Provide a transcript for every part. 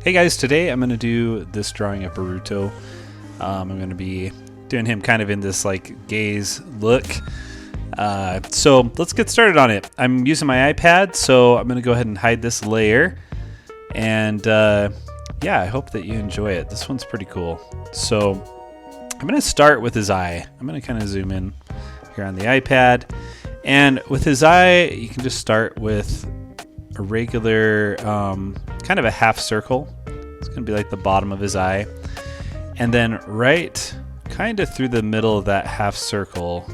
Hey guys, today I'm going to do this drawing of Boruto. I'm going to be doing him kind of in this like gaze look. So let's get started on it. I'm using my iPad, so I'm going to go ahead and hide this layer. And yeah, I hope that you enjoy it. This one's pretty cool. So I'm going to start with his eye. I'm going to kind of zoom in here on the iPad. And with his eye, you can just start with a regular kind of a half circle. It's going to be like the bottom of his eye. And then right kind of through the middle of that half circle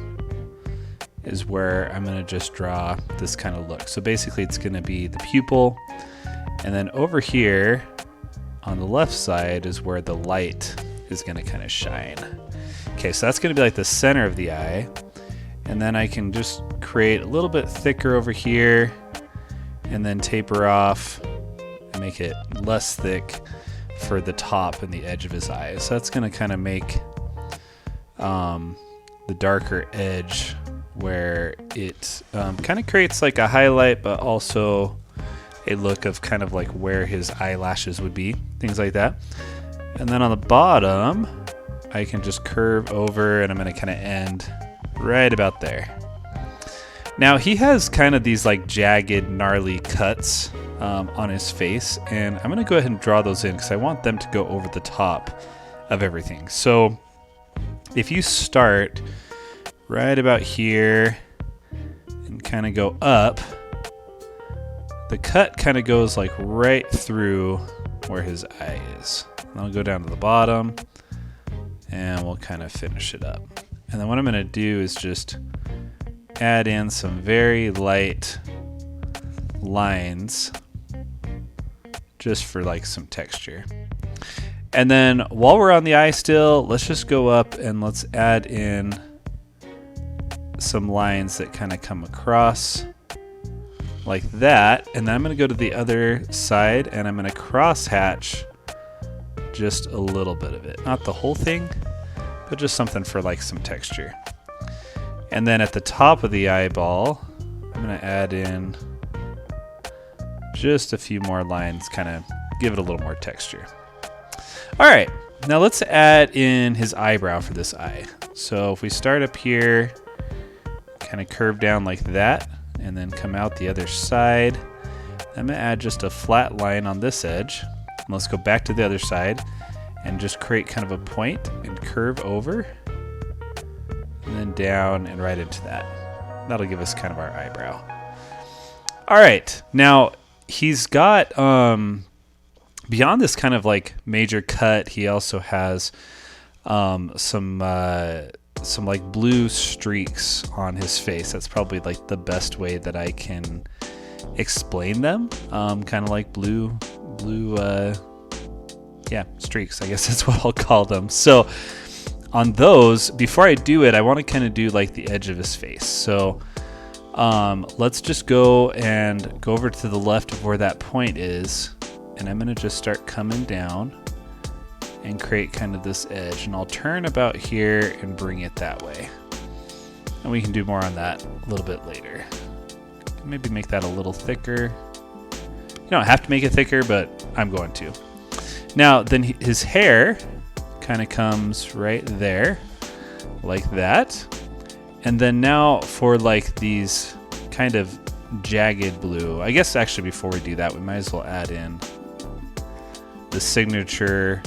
is where I'm going to just draw this kind of look. So basically it's going to be the pupil. And then over here on the left side is where the light is going to kind of shine. Okay, so that's going to be like the center of the eye. And then I can just create a little bit thicker over here and then taper off and make it less thick for the top and the edge of his eye. So that's going to kind of make the darker edge where it kind of creates like a highlight, but also a look of kind of like where his eyelashes would be, things like that. And then on the bottom, I can just curve over and I'm going to kind of end right about there. Now he has kind of these like jagged, gnarly cuts on his face, and I'm gonna go ahead and draw those in because I want them to go over the top of everything. So if you start right about here and kind of go up, the cut kind of goes like right through where his eye is. And I'll go down to the bottom and we'll kind of finish it up. And then what I'm gonna do is just add in some very light lines just for like some texture. And then while we're on the eye still, let's just go up and let's add in some lines that kind of come across like that. And then I'm going to go to the other side and I'm going to cross hatch just a little bit of it. Not the whole thing, but just something for like some texture. And then at the top of the eyeball, I'm going to add in just a few more lines, kind of give it a little more texture. All right, now let's add in his eyebrow for this eye. So if we start up here, kind of curve down like that, and then come out the other side, I'm going to add just a flat line on this edge. And let's go back to the other side and just create kind of a point and curve over. And then down and right into that. That'll give us kind of our eyebrow. All right, now he's got, beyond this kind of like major cut, he also has some like blue streaks on his face. That's probably like the best way that I can explain them. Kind of like blue, yeah, streaks, I guess that's what I'll call them. So on those, before I do it, I want to kind of do like the edge of his face. So let's just go and go over to the left of where that point is. And I'm going to just start coming down and create kind of this edge. And I'll turn about here and bring it that way. And we can do more on that a little bit later. Maybe make that a little thicker. You don't have to make it thicker, but I'm going to. Now, then his hair kind of comes right there like that. And then now for like these kind of jagged blue, I guess actually before we do that, we might as well add in the signature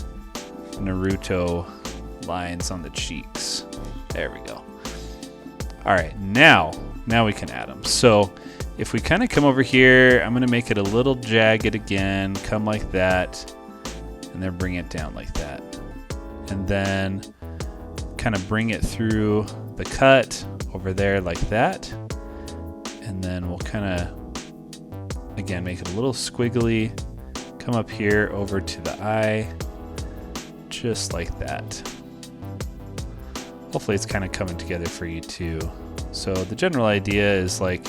Naruto lines on the cheeks. There we go. All right, now we can add them. So if we kind of come over here, I'm going to make it a little jagged again, come like that, and then bring it down like that. And then kind of bring it through the cut over there like that. And then we'll kind of, again, make it a little squiggly, come up here over to the eye, just like that. Hopefully it's kind of coming together for you too. So the general idea is like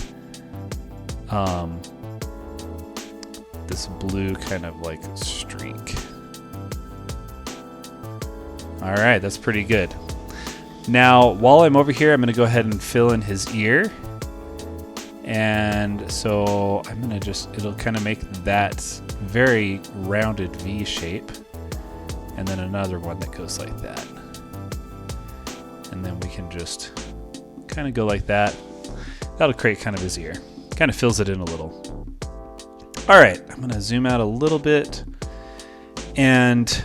this blue kind of like streak. All right, that's pretty good. Now, while I'm over here, I'm going to go ahead and fill in his ear. And so I'm going to just, it'll kind of make that very rounded V shape, and then another one that goes like that. And then we can just kind of go like that. That'll create kind of his ear. Kind of fills it in a little. All right, I'm gonna zoom out a little bit. And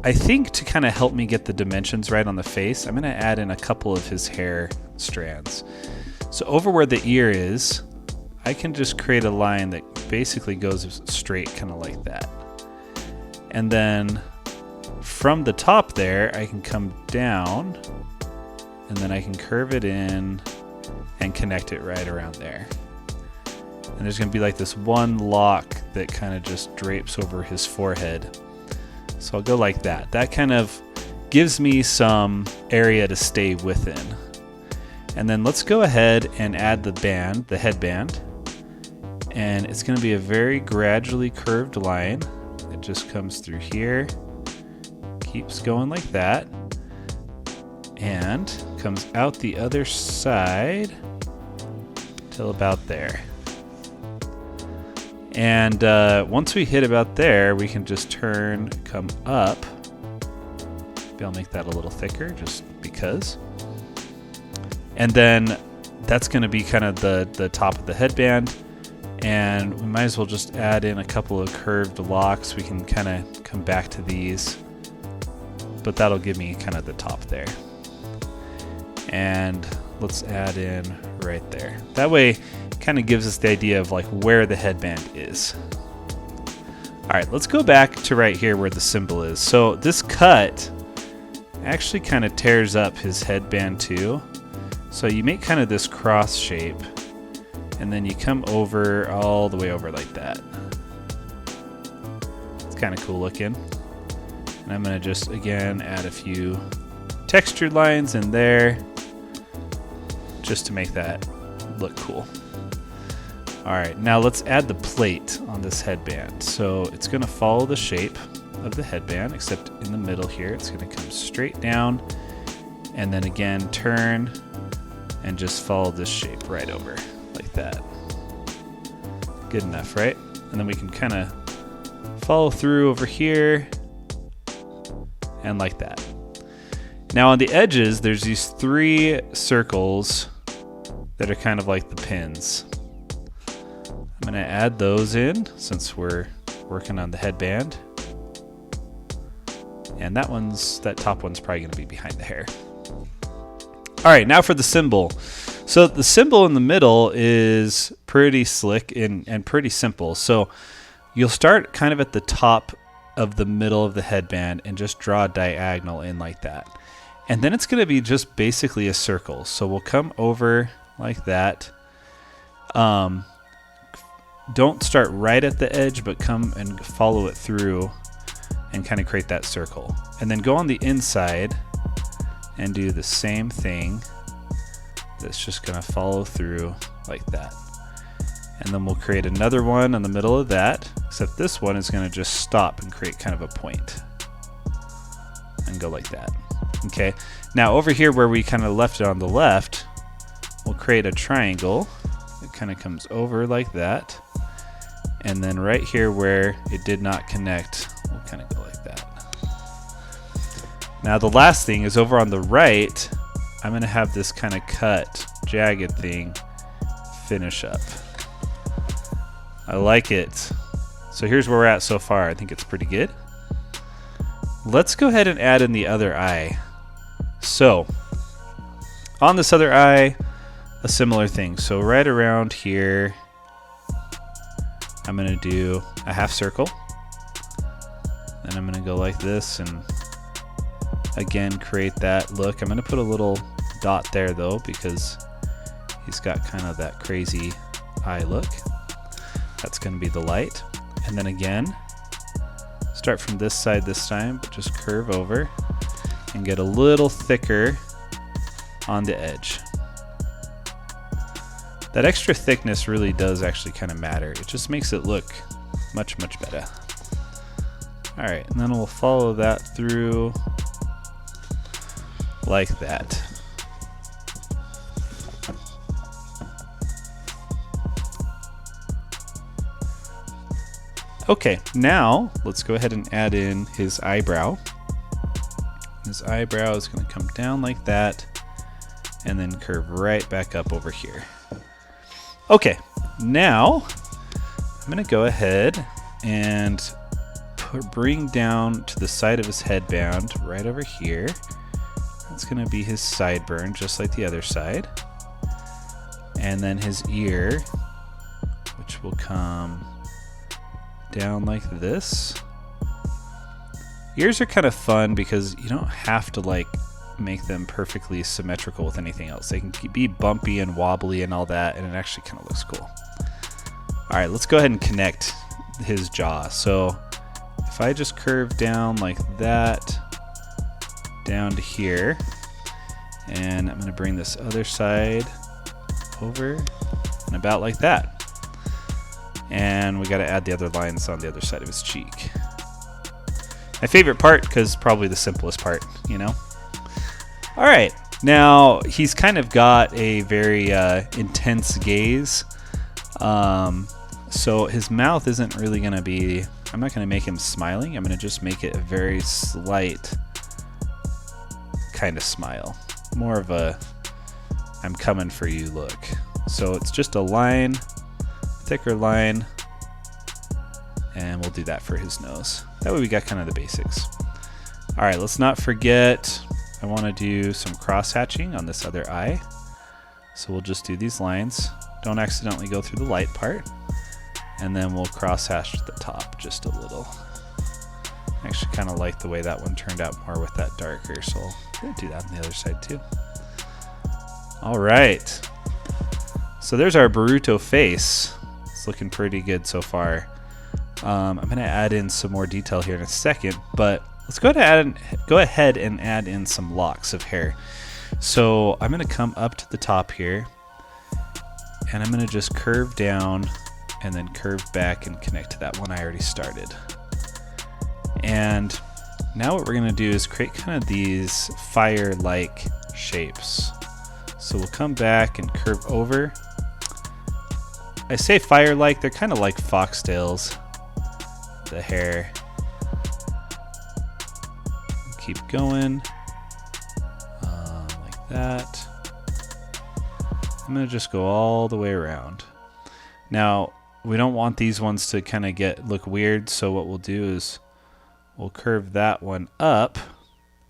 I think to kind of help me get the dimensions right on the face, I'm gonna add in a couple of his hair strands. So over where the ear is, I can just create a line that basically goes straight, kind of like that. And then from the top there, I can come down, and then I can curve it in and connect it right around there. And there's gonna be like this one lock that kind of just drapes over his forehead. So I'll go like that. That kind of gives me some area to stay within. And then let's go ahead and add the band, the headband. And it's gonna be a very gradually curved line. It just comes through here, keeps going like that, and comes out the other side till about there. And once we hit about there, we can just come up. Maybe I'll make that a little thicker just because. And then that's gonna be kind of the top of the headband. And we might as well just add in a couple of curved locks. We can kind of come back to these, but that'll give me kind of the top there. And let's add in right there. That way, kind of gives us the idea of like where the headband is. All right, let's go back to right here where the symbol is. So this cut actually kind of tears up his headband too. So you make kind of this cross shape, and then you come over all the way over like that. It's kind of cool looking. And I'm gonna just, again, add a few textured lines in there just to make that look cool. All right, now let's add the plate on this headband. So it's gonna follow the shape of the headband, except in the middle here, it's gonna come straight down, and then again, turn, and just follow this shape right over, like that. Good enough, right? And then we can kind of follow through over here, and like that. Now on the edges, there's these 3 circles that are kind of like the pins. I'm gonna add those in since we're working on the headband. And that top one's probably gonna be behind the hair. All right, now for the symbol. So the symbol in the middle is pretty slick and pretty simple. So you'll start kind of at the top of the middle of the headband and just draw a diagonal in like that. And then it's gonna be just basically a circle. So we'll come over like that. Don't start right at the edge, but come and follow it through and kind of create that circle. And then go on the inside and do the same thing. That's just gonna follow through like that. And then we'll create another one in the middle of that, except this one is gonna just stop and create kind of a point and go like that. Okay, now over here where we kind of left it on the left, we'll create a triangle. It kind of comes over like that. And then right here where it did not connect, we'll kind of go like that. Now the last thing is over on the right, I'm gonna have this kind of cut, jagged thing finish up. I like it. So here's where we're at so far. I think it's pretty good. Let's go ahead and add in the other eye. So on this other eye, a similar thing. So right around here, I'm gonna do a half circle. Then I'm gonna go like this and again create that look. I'm gonna put a little dot there though because he's got kind of that crazy eye look. That's gonna be the light. And then again, start from this side this time, but just curve over and get a little thicker on the edge. That extra thickness really does actually kind of matter. It just makes it look much, much better. All right, and then we'll follow that through like that. Okay, now let's go ahead and add in his eyebrow. His eyebrow is going to come down like that and then curve right back up over here. Okay, now I'm going to go ahead and bring down to the side of his headband right over here. That's going to be his sideburn, just like the other side. And then his ear, which will come down like this. Ears are kind of fun because you don't have to like make them perfectly symmetrical with anything else. They can be bumpy and wobbly and all that, and it actually kind of looks cool. All right, let's go ahead and connect his jaw. So if I just curve down like that, down to here, and I'm going to bring this other side over and about like that. And we got to add the other lines on the other side of his cheek. My favorite part, because probably the simplest part, you know? All right, now he's kind of got a very intense gaze. So his mouth isn't really going to be, I'm not going to make him smiling. I'm going to just make it a very slight kind of smile. More of a, I'm coming for you look. So it's just a line, thicker line, and we'll do that for his nose. That way we got kind of the basics. All right, let's not forget, I want to do some cross hatching on this other eye. So we'll just do these lines. Don't accidentally go through the light part. And then we'll cross hatch the top just a little. I actually kind of like the way that one turned out more with that darker, so we'll do that on the other side too. All right. So there's our Boruto face. It's looking pretty good so far. I'm going to add in some more detail here in a second, but let's go ahead and add in some locks of hair. So I'm going to come up to the top here, and I'm going to just curve down and then curve back and connect to that one I already started. And now what we're going to do is create kind of these fire-like shapes. So we'll come back and curve over. I say fire-like, they're kind of like foxtails, the hair. Keep going, like that. I'm going to just go all the way around. Now, we don't want these ones to kind of look weird, so what we'll do is we'll curve that one up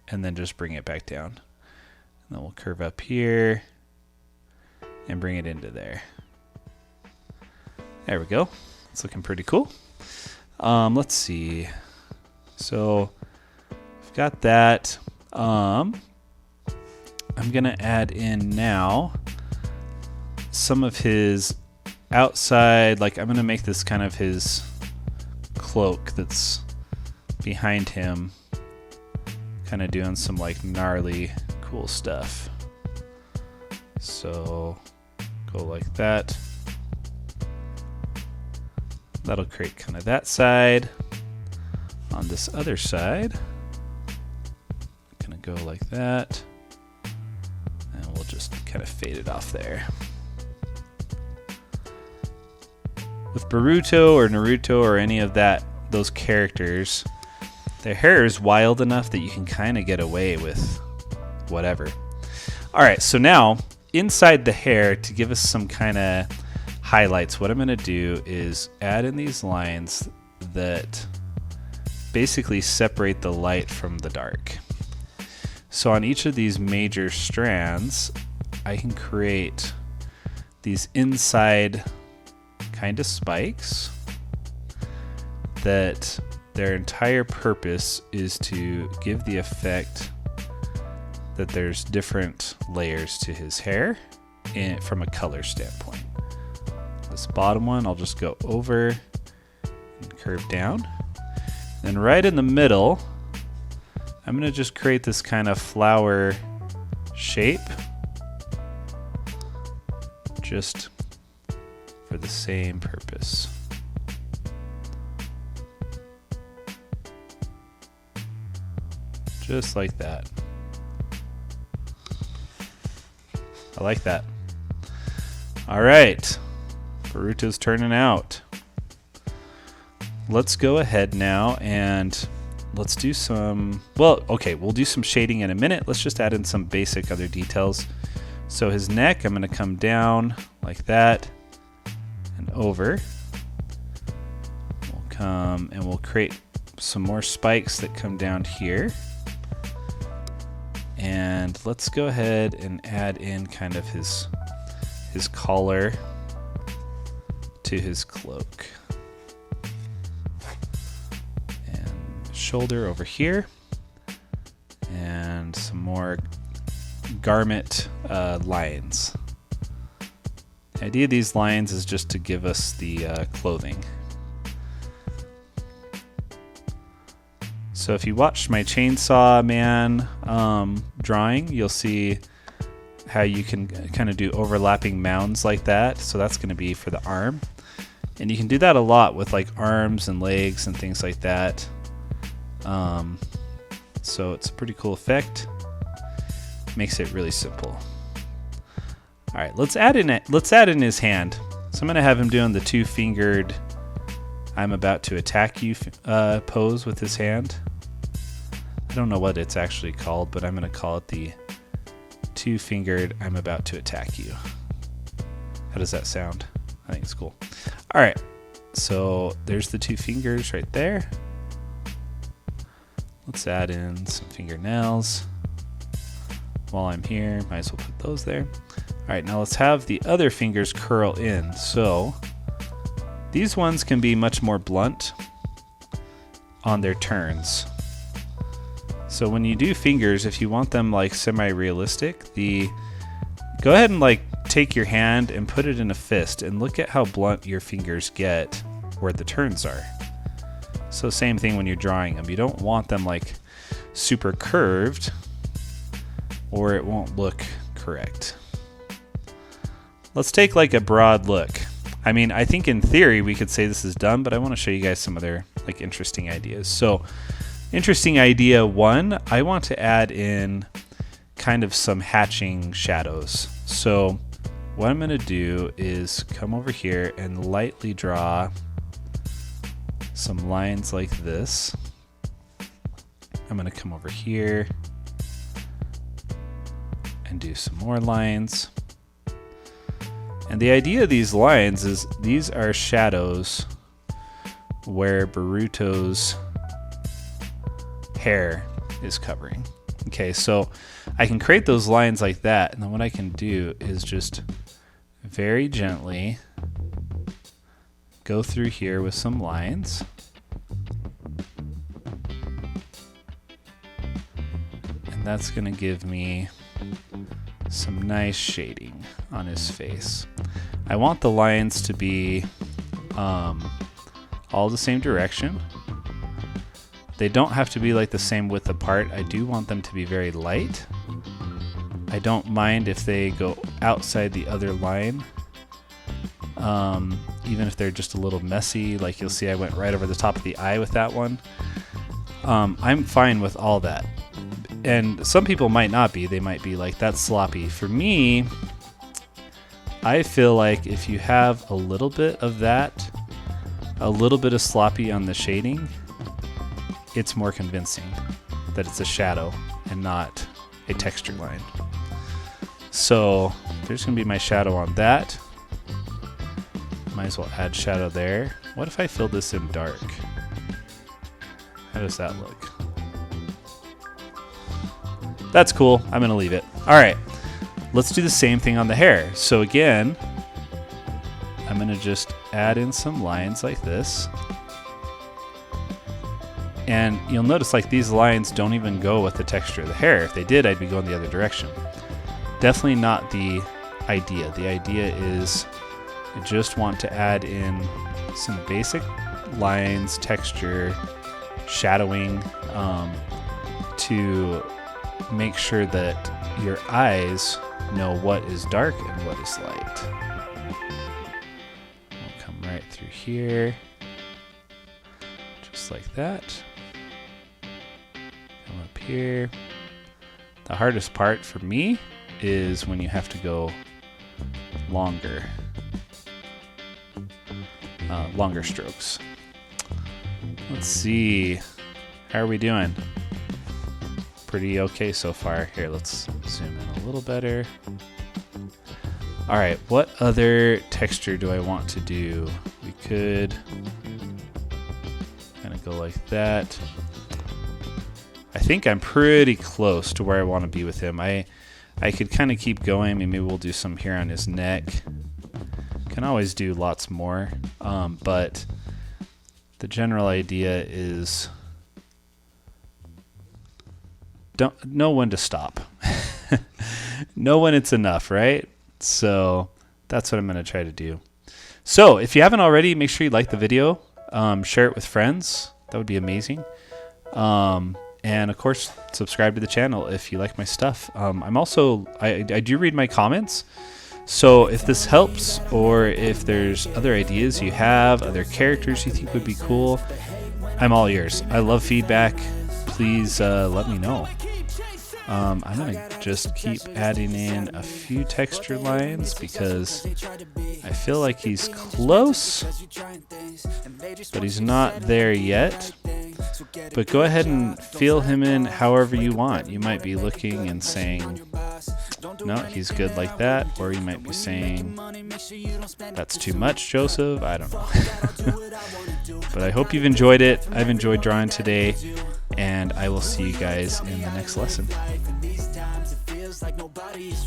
and then just bring it back down. And then we'll curve up here and bring it into there. There we go. It's looking pretty cool. Let's see. So I've got that. I'm going to add in now some of his outside, like I'm going to make this kind of his cloak that's behind him, kind of doing some like gnarly cool stuff. So go like that. That'll create kind of that side. On this other side, gonna go like that, and we'll just kind of fade it off there. With Boruto or Naruto or any of those characters, their hair is wild enough that you can kind of get away with whatever. All right, so now inside the hair, to give us some kind of highlights, what I'm going to do is add in these lines that basically separate the light from the dark. So on each of these major strands, I can create these inside kind of spikes that their entire purpose is to give the effect that there's different layers to his hair from a color standpoint. This bottom one, I'll just go over and curve down. Then right in the middle, I'm going to just create this kind of flower shape just for the same purpose. Just like that. I like that. All right. Boruto's turning out. let's go ahead now and let's do some, well, okay, we'll do some shading in a minute. Let's just add in some basic other details. So his neck, I'm going to come down like that and over. We'll come and we'll create some more spikes that come down here. And let's go ahead and add in kind of his collar to his cloak. And shoulder over here. And some more garment lines. The idea of these lines is just to give us the clothing. So if you watched my Chainsaw Man drawing, you'll see how you can kind of do overlapping mounds like that. So that's going to be for the arm. And you can do that a lot with like arms and legs and things like that. So it's a pretty cool effect. Makes it really simple. All right, let's add in his hand. So I'm going to have him doing the two-fingered I'm about to attack you pose with his hand. I don't know what it's actually called, but I'm going to call it the two-fingered I'm about to attack you. How does that sound? I think it's cool. All right, so there's the two fingers right there. Let's add in some fingernails. While I'm here, might as well put those there. All right, now let's have the other fingers curl in. So these ones can be much more blunt on their turns. So when you do fingers, if you want them like semi-realistic, go ahead and like take your hand and put it in a fist and look at how blunt your fingers get where the turns are. So same thing when you're drawing them. You don't want them like super curved or it won't look correct. Let's take like a broad look. I mean, I think in theory we could say this is done, but I want to show you guys some other like interesting ideas. So interesting idea one, I want to add in kind of some hatching shadows. So what I'm going to do is come over here and lightly draw some lines like this. I'm going to come over here and do some more lines. And the idea of these lines is these are shadows where Boruto's hair is covering. Okay, so I can create those lines like that, and then what I can do is just very gently go through here with some lines. And that's going to give me some nice shading on his face. I want the lines to be all the same direction. They don't have to be like the same width apart. I do want them to be very light. I don't mind if they go outside the other line, even if they're just a little messy. Like you'll see I went right over the top of the eye with that one. I'm fine with all that. And some people might not be. They might be like, that's sloppy. For me, I feel like if you have a little bit of that, a little bit of sloppy on the shading, it's more convincing that it's a shadow and not a texture line. So there's going to be my shadow on that. Might as well add shadow there. What if I fill this in dark? How does that look? That's cool. I'm going to leave it. All right. Let's do the same thing on the hair. So again, I'm going to just add in some lines like this. And you'll notice like these lines don't even go with the texture of the hair. If they did, I'd be going the other direction. Definitely not the idea. The idea is I just want to add in some basic lines, texture, shadowing, to make sure that your eyes know what is dark and what is light. We'll come right through here, just like that. Come up here. The hardest part for me is when you have to go longer strokes. Let's see. How are we doing? Pretty okay so far. Here, let's zoom in a little better. All right, what other texture do I want to do? We could kind of go like that. I think I'm pretty close to where I want to be with him. I could kind of keep going. Maybe we'll do some here on his neck. Can always do lots more, but the general idea is don't know when to stop. Know when it's enough, right? So that's what I'm going to try to do. So if you haven't already, make sure you like the video, share it with friends. That would be amazing. And of course, subscribe to the channel if you like my stuff. I'm also, I do read my comments. So if this helps, or if there's other ideas you have, other characters you think would be cool, I'm all ears. I love feedback. Please let me know. I'm going to just keep adding in a few texture lines because I feel like he's close, but he's not there yet. But go ahead and fill him in however you want. You might be looking and saying, no, he's good like that. Or you might be saying, that's too much, Joseph. I don't know. But I hope you've enjoyed it. I've enjoyed drawing today. And I will see you guys in the next lesson.